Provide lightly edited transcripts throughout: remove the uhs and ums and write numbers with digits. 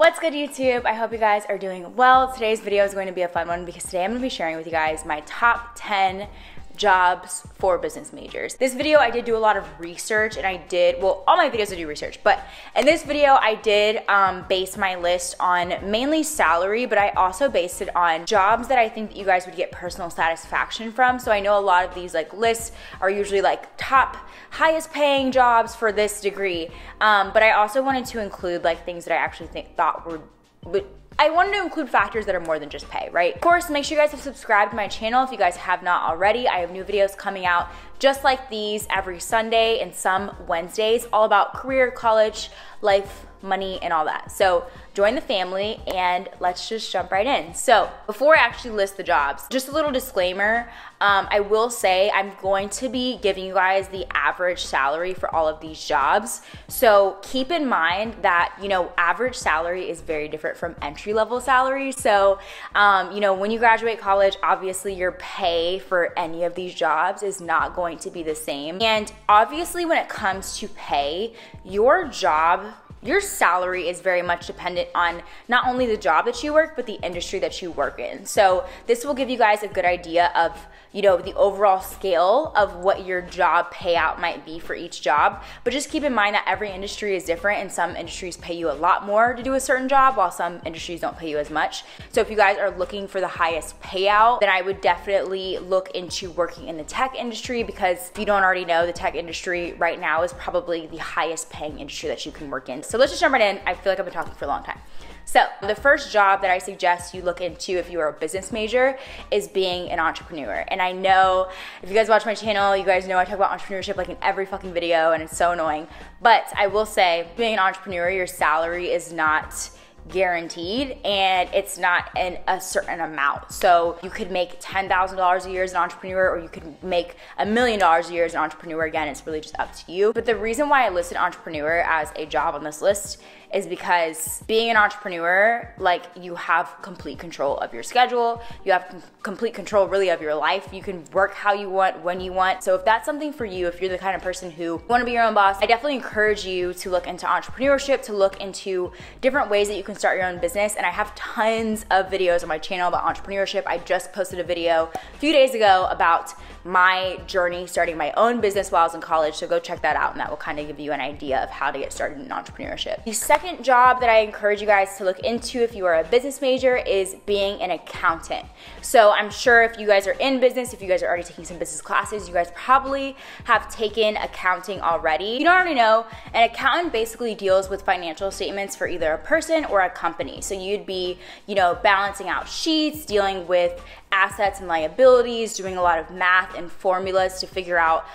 What's good, YouTube? I hope you guys are doing well. Today's video is going to be a fun one because today I'm going to be sharing with you guys my top 10 jobs for business majors. This video I did do a lot of research, and well, all my videos I do research, but in this video I did base my list on mainly salary, but I also based it on jobs that I think that you guys would get personal satisfaction from. So I know a lot of these lists are usually top highest paying jobs for this degree, but I also wanted to include things that I actually thought were I wanted to include factors that are more than just pay, right? Of course, make sure you guys have subscribed to my channel if you guys have not already. I have new videos coming out just like these every Sunday and some Wednesdays, all about career, college, life, money, and all that. So join the family and let's just jump right in. So before I actually list the jobs, just a little disclaimer, I will say I'm going to be giving you guys the average salary for all of these jobs. So keep in mind that, average salary is very different from entry-level salary. So, when you graduate college, obviously your pay for any of these jobs is not going to be the same. And obviously when it comes to pay, your salary is very much dependent on not only the job that you work, but the industry that you work in. So this will give you guys a good idea of, the overall scale of what your job payout might be for each job. But just keep in mind that every industry is different, and some industries pay you a lot more to do a certain job, while some industries don't pay you as much. So if you guys are looking for the highest payout, then I would definitely look into working in the tech industry, because if you don't already know, the tech industry right now is probably the highest paying industry that you can work in. So let's just jump right in. I feel like I've been talking for a long time. So the first job that I suggest you look into if you are a business major is being an entrepreneur. And I know if you guys watch my channel, you guys know I talk about entrepreneurship in every fucking video, and it's so annoying. But I will say, being an entrepreneur, your salary is not guaranteed, and it's not in a certain amount. So you could make $10,000 a year as an entrepreneur, or you could make $1 million a year as an entrepreneur. Again, it's really just up to you. But the reason why I listed entrepreneur as a job on this list is because being an entrepreneur, you have complete control of your schedule. You have complete control really of your life. You can work how you want, when you want. So if that's something for you, if you're the kind of person who want to be your own boss, I definitely encourage you to look into entrepreneurship, to look into different ways that you can start your own business. And I have tons of videos on my channel about entrepreneurship. I just posted a video a few days ago about my journey starting my own business while I was in college. So go check that out, and that will kind of give you an idea of how to get started in entrepreneurship. The second job that I encourage you guys to look into if you are a business major is being an accountant. So I'm sure if you guys are in business, if you guys are already taking some business classes, you guys probably have taken accounting already. If you don't already know, an accountant basically deals with financial statements for either a person or a company. So you'd be, balancing out sheets, dealing with assets and liabilities, doing a lot of math and formulas to figure out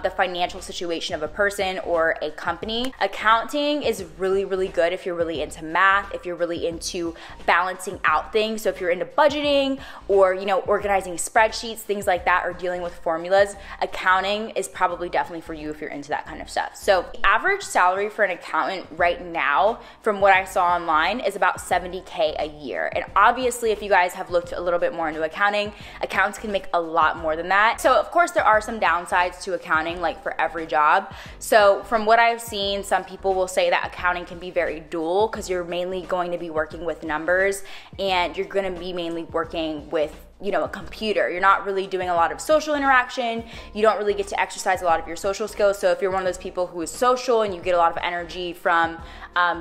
the financial situation of a person or a company. Accounting is really, really good if you're really into math, if you're really into balancing out things. So if you're into budgeting or, organizing spreadsheets, things like that, or dealing with formulas, accounting is probably definitely for you if you're into that kind of stuff. So the average salary for an accountant right now, from what I saw online, is about $70K a year. And obviously, if you guys have looked a little bit more into accounting, accountants can make a lot more than that. So of course there are some downsides to accounting, for every job. So from what I've seen, some people will say that accounting can be very dual, because you're mainly going to be working with numbers, and you're going to be mainly working with a computer. You're not really doing a lot of social interaction. You don't really get to exercise a lot of your social skills. So if you're one of those people who is social and you get a lot of energy from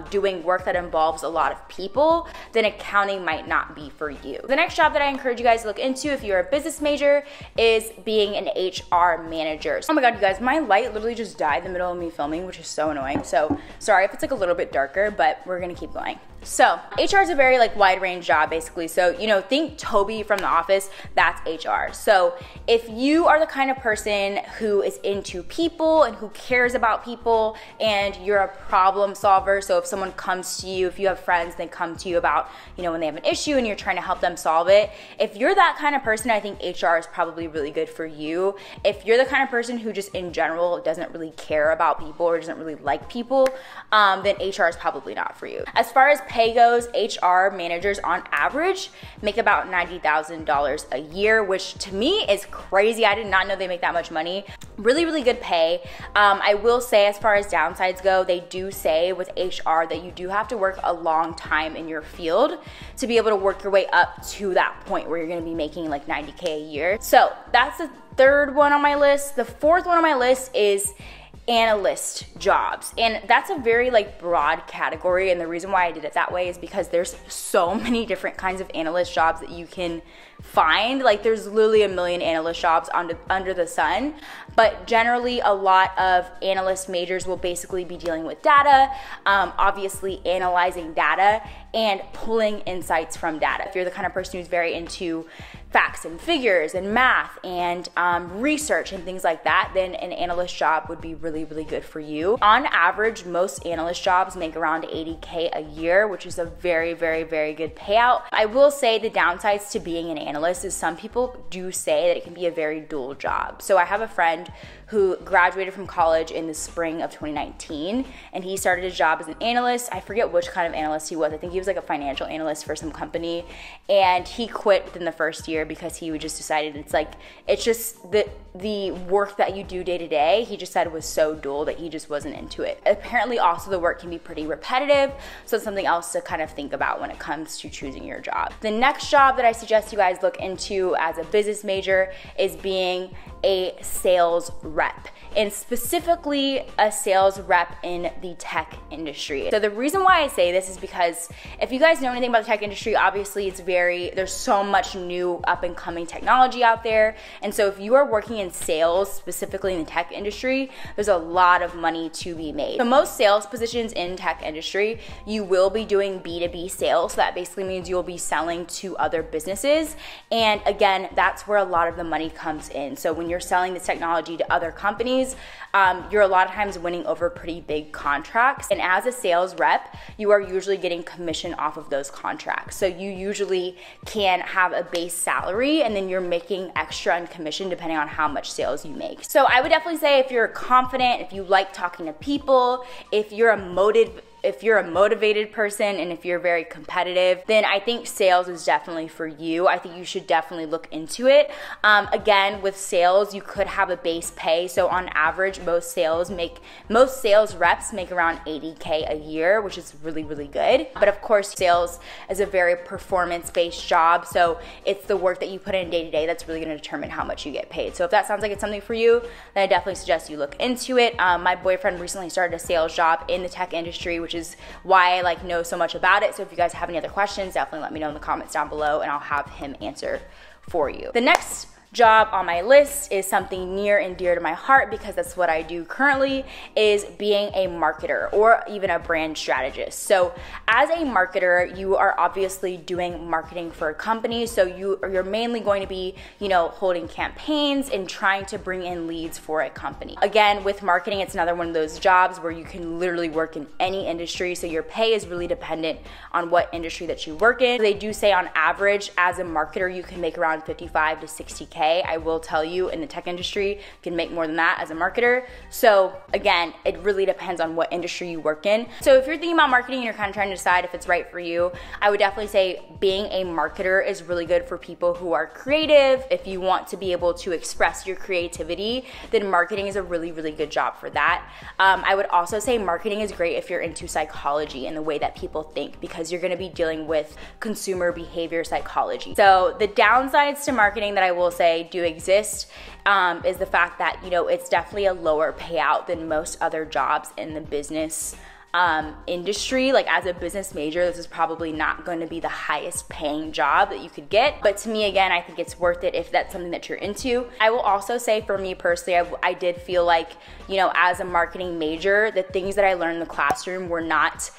doing work that involves a lot of people, then accounting might not be for you. The next job that I encourage you guys to look into if you're a business major is being an HR manager. Oh my God, you guys, my light literally just died in the middle of me filming, which is so annoying. So sorry if it's a little bit darker, but we're gonna keep going. So HR is a very wide range job basically. So, think Toby from The Office, that's HR. So if you are the kind of person who is into people and who cares about people, and you're a problem solver, so if someone comes to you, if you have friends, they come to you about, when they have an issue and you're trying to help them solve it, if you're that kind of person, I think HR is probably really good for you. If you're the kind of person who just in general doesn't really care about people or doesn't really like people, then HR is probably not for you. As far as pay goes, HR managers on average make about $90,000 a year, which to me is crazy. I did not know they make that much money. Really, really good pay. I will say, as far as downsides go, they do say with HR that you do have to work a long time in your field to be able to work your way up to that point where you're gonna be making like 90K a year. So that's the third one on my list. The fourth one on my list is analyst jobs, and that's a very like broad category, and the reason why I did it that way is because there's so many different kinds of analyst jobs that you can find. Like there's literally a million analyst jobs under the sun, but generally a lot of analyst majors will basically be dealing with data, obviously analyzing data and pulling insights from data. If you're the kind of person who's very into facts and figures and math and research and things like that, then an analyst job would be really, really good for you. On average, most analyst jobs make around 80K a year, which is a very, very, very good payout. I will say the downsides to being an analyst is some people do say that it can be a very dual job. So I have a friend who graduated from college in the spring of 2019, and he started his job as an analyst. I forget which kind of analyst he was. I think he was like a financial analyst for some company, and he quit within the first year because he just decided it's just the work that you do day to day, he just said was so dull that he just wasn't into it. Apparently also the work can be pretty repetitive, so it's something else to kind of think about when it comes to choosing your job. The next job that I suggest you guys look into as a business major is being a sales rep, and specifically a sales rep in the tech industry. So the reason why I say this is because if you guys know anything about the tech industry, obviously there's so much new up and coming technology out there. And so if you are working in sales, specifically in the tech industry, there's a lot of money to be made. So most sales positions in tech industry, you will be doing B2B sales. So that basically means you'll be selling to other businesses. And again, that's where a lot of the money comes in. So when you're selling this technology to other companies, you're a lot of times winning over pretty big contracts. And as a sales rep, you are usually getting commission off of those contracts. So you usually can have a base salary and then you're making extra on commission depending on how much sales you make. So I would definitely say if you're confident, if you like talking to people, if you're a motivated person, and if you're very competitive, then I think sales is definitely for you. I think you should definitely look into it. Again, with sales, you could have a base pay. So on average, most sales reps make around 80K a year, which is really, really good. But of course, sales is a very performance-based job. So it's the work that you put in day to day that's really gonna determine how much you get paid. So if that sounds like it's something for you, then I definitely suggest you look into it. My boyfriend recently started a sales job in the tech industry, which is why I know so much about it. So if you guys have any other questions, definitely let me know in the comments down below and I'll have him answer for you. The next job on my list is something near and dear to my heart because that's what I do currently, is being a marketer or even a brand strategist. So as a marketer, you are obviously doing marketing for a company. So you're mainly going to be, holding campaigns and trying to bring in leads for a company. Again, with marketing, it's another one of those jobs where you can literally work in any industry. So your pay is really dependent on what industry that you work in. They do say on average, as a marketer, you can make around 55 to 60K. I will tell you, in the tech industry, you can make more than that as a marketer. So again, it really depends on what industry you work in. So if you're thinking about marketing and you're kind of trying to decide if it's right for you, I would definitely say being a marketer is really good for people who are creative. If you want to be able to express your creativity, then marketing is a really, really good job for that. I would also say marketing is great if you're into psychology and the way that people think, because you're gonna be dealing with consumer behavior psychology. So the downsides to marketing that I will say do exist is the fact that it's definitely a lower payout than most other jobs in the business industry. Like as a business major, this is probably not going to be the highest paying job that you could get. But to me, again, I think it's worth it if that's something that you're into. I will also say for me personally, I did feel like, as a marketing major, the things that I learned in the classroom were not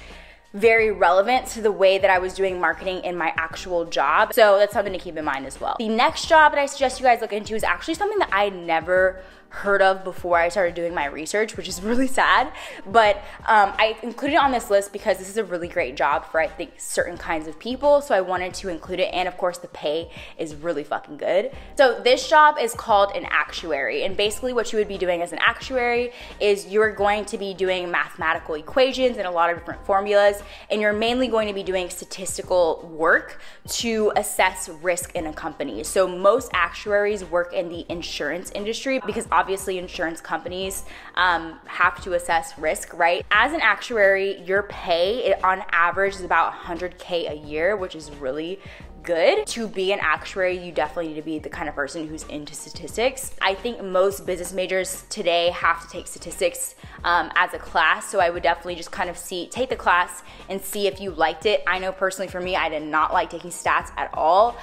very relevant to the way that I was doing marketing in my actual job. So that's something to keep in mind as well. The next job that I suggest you guys look into is actually something that I never heard of before I started doing my research, which is really sad. But I included it on this list because this is a really great job for, I think, certain kinds of people. So I wanted to include it. And of course, the pay is really fucking good. So this job is called an actuary. And basically what you would be doing as an actuary is you're going to be doing mathematical equations and a lot of different formulas. And you're mainly going to be doing statistical work to assess risk in a company. So most actuaries work in the insurance industry because obviously insurance companies have to assess risk, right? As an actuary, your pay on average is about $100K a year, which is really good. To be an actuary, you definitely need to be the kind of person who's into statistics. I think most business majors today have to take statistics as a class, so I would definitely just kind of take the class and see if you liked it. I know personally for me, I did not like taking stats at all.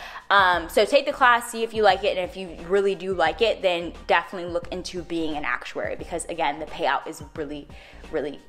So take the class, see if you like it, and if you really do like it, then definitely look into being an actuary because again, the payout is really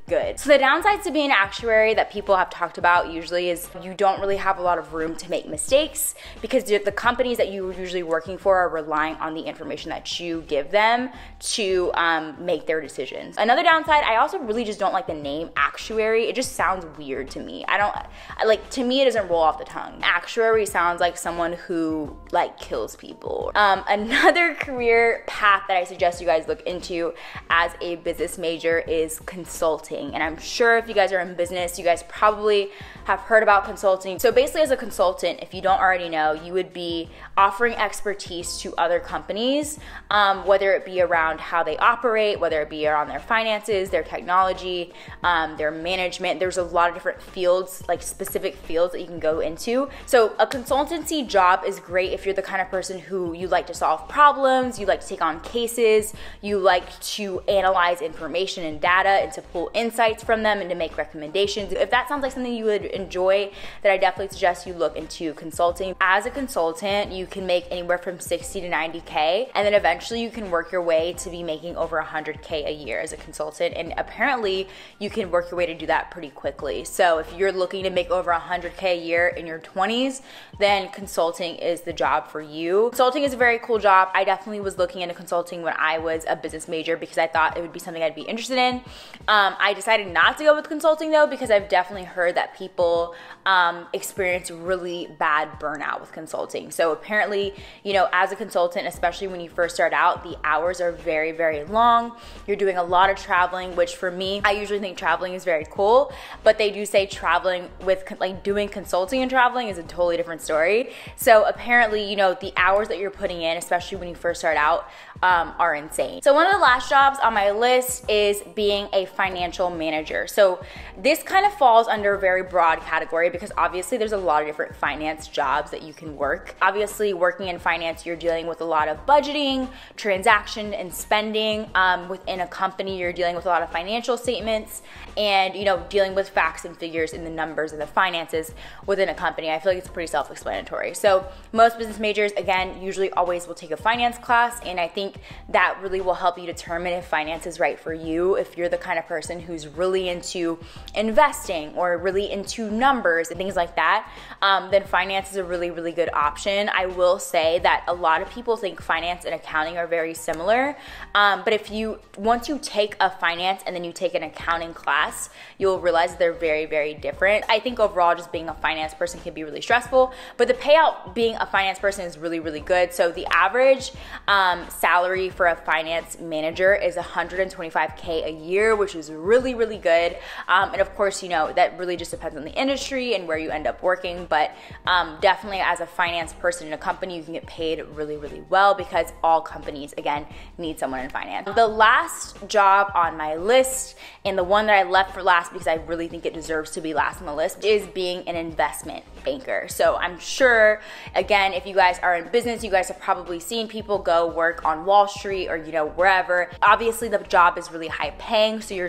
good. So the downsides to being an actuary that people have talked about usually is you don't really have a lot of room to make mistakes because the companies that you're usually working for are relying on the information that you give them to make their decisions. Another downside, I also really just don't like the name actuary. It just sounds weird to me. To me, it doesn't roll off the tongue. Actuary sounds like someone who like kills people. Another career path that I suggest you guys look into as a business major is consulting. And I'm sure if you guys are in business, you guys probably have heard about consulting. So basically as a consultant, if you don't already know, you would be offering expertise to other companies, whether it be around how they operate, whether it be around their finances, their technology, their management. There's a lot of different fields, like specific fields that you can go into. So a consultancy job is great if you're the kind of person who you like to solve problems, you like to take on cases, you like to analyze information and data and to pull insights from them and to make recommendations. If that sounds like something you would enjoy, then I definitely suggest you look into consulting. As a consultant, you can make anywhere from 60 to 90K, and then eventually you can work your way to be making over 100K a year as a consultant, and apparently you can work your way to do that pretty quickly. So if you're looking to make over 100K a year in your 20s, then consulting is the job for you. Consulting is a very cool job. I definitely was looking into consulting when I was a business major because I thought it would be something I'd be interested in. I decided not to go with consulting though because I've definitely heard that people experience really bad burnout with consulting. So apparently, as a consultant, especially when you first start out, the hours are very long. You're doing a lot of traveling, which for me, I usually think traveling is very cool, but they do say traveling with doing consulting and traveling is a totally different story. So apparently, the hours that you're putting in, especially when you first start out, are insane. So one of the last jobs on my list is being a financial manager. So this kind of falls under a very broad category because obviously there's a lot of different finance jobs that you can work. Obviously working in finance, you're dealing with a lot of budgeting, transaction and spending. Within a company, you're dealing with a lot of financial statements and dealing with facts and figures and the numbers and the finances within a company. I feel like it's pretty self-explanatory. So most business majors, again, usually always will take a finance class, and I think that really will help you determine if finance is right for you. If you're the kind of person who's really into investing or really into numbers and things like that, then finance is a really good option. I will say that a lot of people think finance and accounting are very similar, but once you take a finance and then you take an accounting class, you'll realize that they're very different. I think overall just being a finance person can be really stressful, but the payout being a finance person is really good. So the average salary for a finance manager is 125K a year, which is really good. And of course, that really just depends on the industry and where you end up working, but definitely as a finance person in a company, you can get paid really well because all companies, again, need someone in finance. The last job on my list, and the one that I left for last because I really think it deserves to be last on the list, is being an investment banker. So I'm sure, again, if you guys are in business, you guys have probably seen people go work on Wall Street or wherever. Obviously the job is really high paying, so your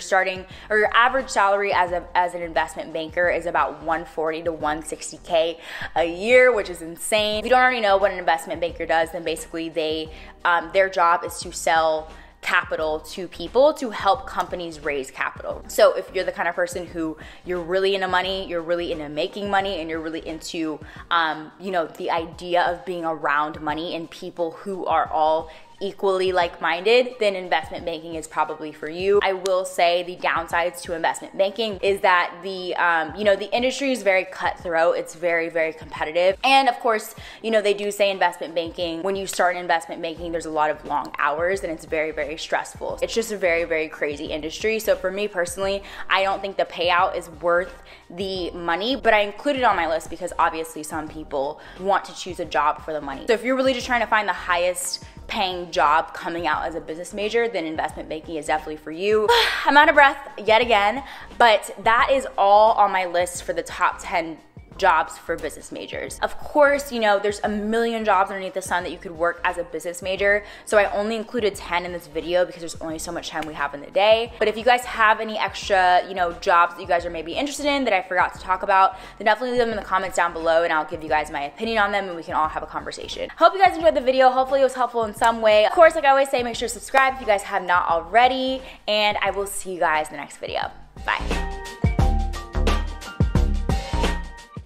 average salary as an investment banker is about 140 to 160K a year, which is insane. If you don't already know what an investment banker does, then basically their job is to sell capital to people to help companies raise capital. So if you're the kind of person who you're really into money, you're really into making money, and you're really into the idea of being around money and people who are all equally like-minded, then investment banking is probably for you. I will say the downsides to investment banking is that the industry is very cutthroat. It's very, very competitive. And of course, they do say investment banking, when you start in investment banking, there's a lot of long hours and it's very, very stressful. It's just a very, very crazy industry. So for me personally, I don't think the payout is worth the money, but I included it on my list because obviously some people want to choose a job for the money. So if you're really just trying to find the highest paying job coming out as a business major, then investment banking is definitely for you. I'm out of breath yet again, but that is all on my list for the top 10 jobs for business majors. Of course, there's a million jobs underneath the sun that you could work as a business major. So I only included 10 in this video because there's only so much time we have in the day. But if you guys have any extra, jobs that you guys are maybe interested in that I forgot to talk about, then definitely leave them in the comments down below and I'll give you guys my opinion on them and we can all have a conversation. Hope you guys enjoyed the video. Hopefully it was helpful in some way. Of course, like I always say, make sure to subscribe if you guys have not already, and I will see you guys in the next video. Bye.